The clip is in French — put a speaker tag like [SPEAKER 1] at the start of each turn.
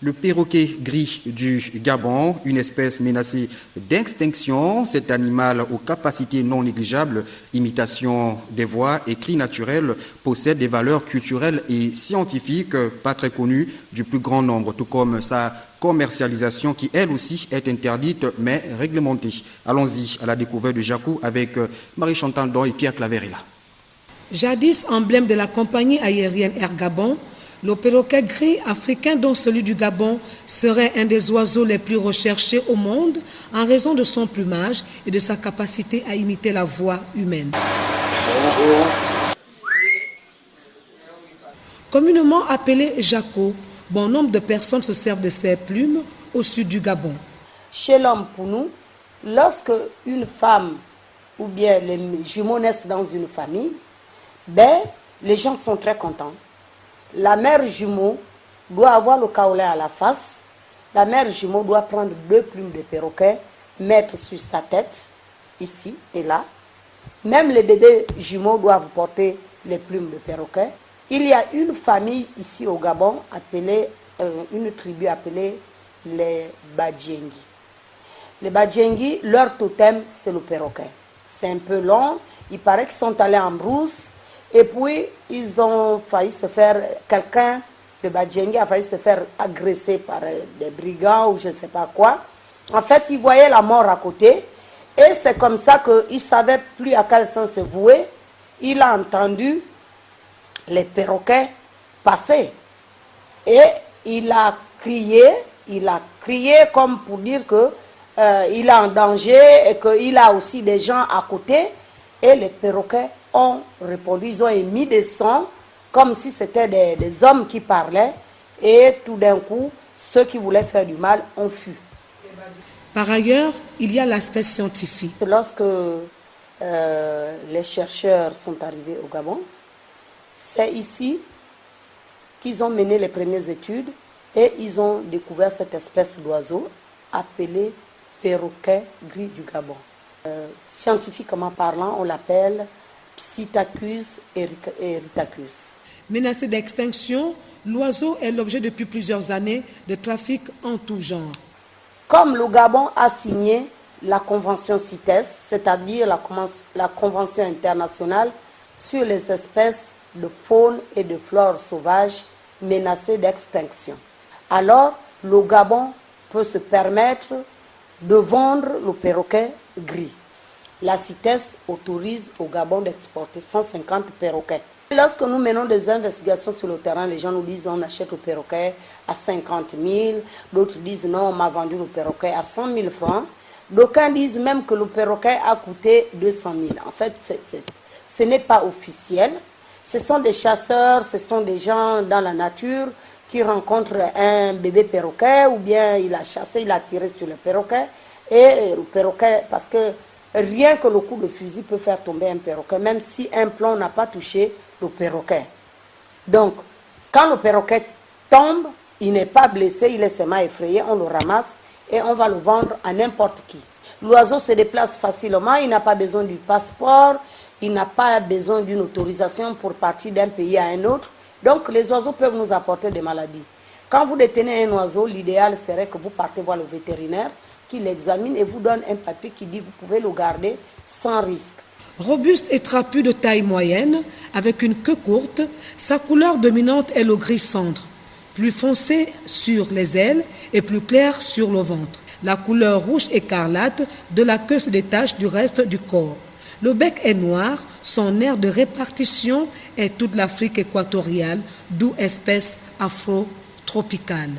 [SPEAKER 1] Le perroquet gris du Gabon, une espèce menacée d'extinction. Cet animal aux capacités non négligeables, imitation des voix et cris naturels, possède des valeurs culturelles et scientifiques pas très connues du plus grand nombre, tout comme sa commercialisation qui, elle aussi, est interdite mais réglementée. Allons-y à la découverte de Jacou avec Marie-Chantal Doy et Pierre Claverella.
[SPEAKER 2] Jadis emblème de la compagnie aérienne Air Gabon, le perroquet gris africain, dont celui du Gabon, serait un des oiseaux les plus recherchés au monde en raison de son plumage et de sa capacité à imiter la voix humaine.
[SPEAKER 3] Bonjour.
[SPEAKER 2] Communément appelé Jaco, bon nombre de personnes se servent de ses plumes au sud du Gabon.
[SPEAKER 3] Chez l'homme, pour nous, lorsque une femme ou bien les jumeaux naissent dans une famille, les gens sont très contents. La mère jumeau doit avoir le kaolin à la face. La mère jumeau doit prendre 2 plumes de perroquet, mettre sur sa tête, ici et là. Même les bébés jumeaux doivent porter les plumes de perroquet. Il y a une famille ici au Gabon, une tribu appelée les Badjengi. Les Badjengi, leur totem, c'est le perroquet. C'est un peu long. Il paraît qu'ils sont allés en brousse. Et puis, ils ont failli se faire, quelqu'un de Badjengi a failli se faire agresser par des brigands ou je ne sais pas quoi. En fait, ils voyaient la mort à côté. Et c'est comme ça qu'il ne savait plus à quel sens se vouer. Il a entendu les perroquets passer. Et il a crié comme pour dire qu'il est en danger et qu'il a aussi des gens à côté. Et les perroquets ont répondu, ils ont émis des sons comme si c'était des hommes qui parlaient. Et tout d'un coup, ceux qui voulaient faire du mal ont fui.
[SPEAKER 2] Par ailleurs, il y a l'aspect scientifique.
[SPEAKER 3] Lorsque les chercheurs sont arrivés au Gabon, c'est ici qu'ils ont mené les premières études et ils ont découvert cette espèce d'oiseau appelée perroquet gris du Gabon. Scientifiquement parlant, on l'appelle Psittacus erytacus.
[SPEAKER 2] Menacé d'extinction, l'oiseau est l'objet depuis plusieurs années de trafic en tout genre.
[SPEAKER 3] Comme le Gabon a signé la convention CITES, c'est-à-dire la convention internationale sur les espèces de faune et de flore sauvages menacées d'extinction, alors le Gabon peut se permettre de vendre le perroquet gris. La CITES autorise au Gabon d'exporter 150 perroquets. Lorsque nous menons des investigations sur le terrain, les gens nous disent on achète le perroquet à 50 000, d'autres disent non, on m'a vendu le perroquet à 100 000 francs. D'aucuns disent même que le perroquet a coûté 200 000. En fait, ce n'est pas officiel. Ce sont des chasseurs, ce sont des gens dans la nature qui rencontrent un bébé perroquet ou bien il a chassé, il a tiré sur le perroquet. Et le perroquet, parce que rien que le coup de fusil peut faire tomber un perroquet, même si un plomb n'a pas touché le perroquet. Donc, quand le perroquet tombe, il n'est pas blessé, il est seulement effrayé, on le ramasse et on va le vendre à n'importe qui. L'oiseau se déplace facilement, il n'a pas besoin du passeport, il n'a pas besoin d'une autorisation pour partir d'un pays à un autre. Donc, les oiseaux peuvent nous apporter des maladies. Quand vous détenez un oiseau, l'idéal serait que vous partez voir le vétérinaire qui l'examine et vous donne un papier qui dit que vous pouvez le garder sans risque.
[SPEAKER 2] Robuste et trapu de taille moyenne, avec une queue courte, sa couleur dominante est le gris cendre, plus foncé sur les ailes et plus clair sur le ventre. La couleur rouge écarlate de la queue se détache du reste du corps. Le bec est noir, son aire de répartition est toute l'Afrique équatoriale, d'où espèce afro-tropicale.